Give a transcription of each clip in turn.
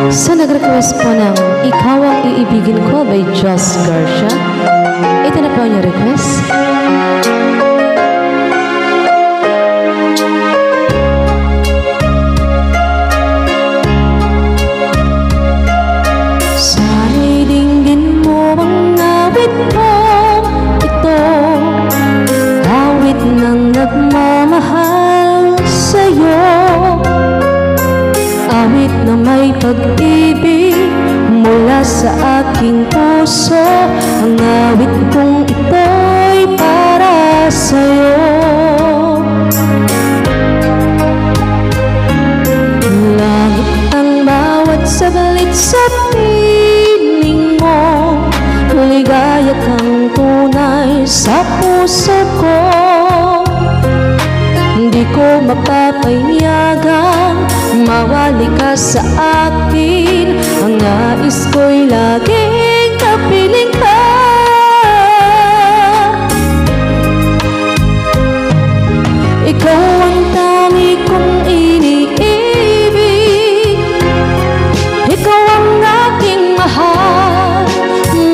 Sa nag-request po ng Ikaw Ang Iibigin Ko by Joss Garcia, ito na po ang request. Sana'y dinggin mo ang awit ko, ito, awit ng nagmamahal sa'yo. Awit na may pag-ibig mula sa aking puso. Ang awit kong ito'y para sa'yo. Langit ang bawat saglit sa piling mo, ligaya kang tunay sa puso ko. Hindi ko mapapayagang mawali ka sa akin. Ang nais ko'y laging kapiling ka. Ikaw ang tangi kong iniibig, ikaw ang aking mahal,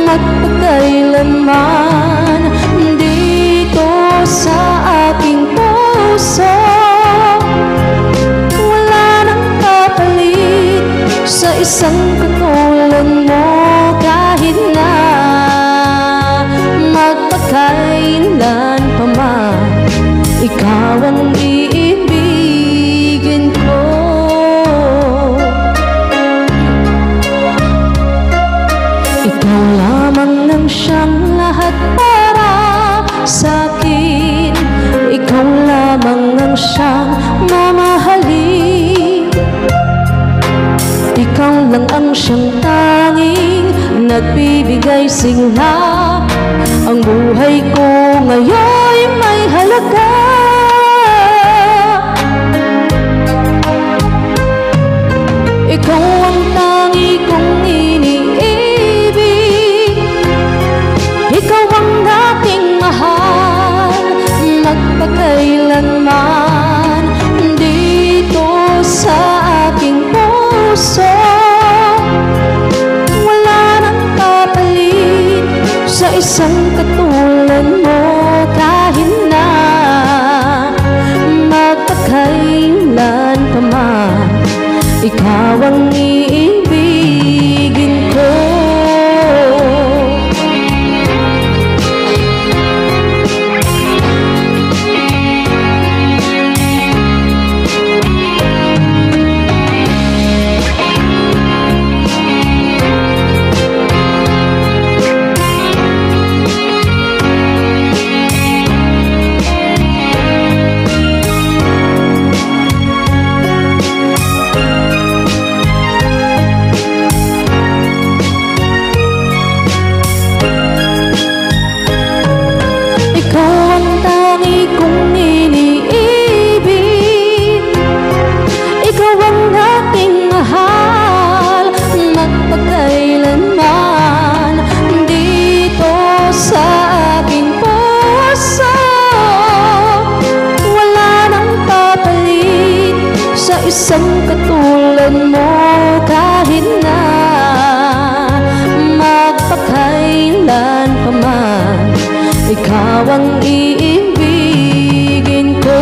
magpakailanman dito sa aking puso. Sa isang katulad mo, kahit na magpakailan pa man, ikaw ang iibigin ko. Ikaw lamang ang siyang lahat para sa'kin, ikaw lamang ang siyang mamahalin. Ikaw lang ang siyang tanging nagbibigay sigla. Ang buhay ko ngayon may halaga. Ikaw ang tangi kong iniibig, ikaw ang aking mahal, magpakailanman dito sa aking puso. Wala nang kapalit sa isang katulad mo, kahit na magpakailan pa man, ikaw ang iibigin ko. Isang katulad mo, kahit na magpakailan pa man, ikaw ang iibigin ko.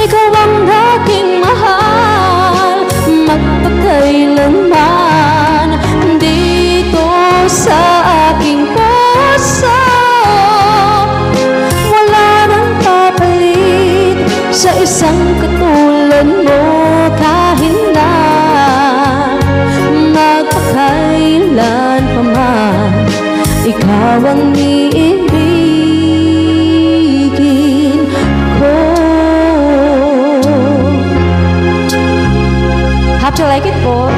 Ikaw ang aking mahal, magpakailanman dito sa aking puso. Sa isang katulad mo, kahit na magpakailan pa man, ikaw ang iibigin ko. Hope you like it po.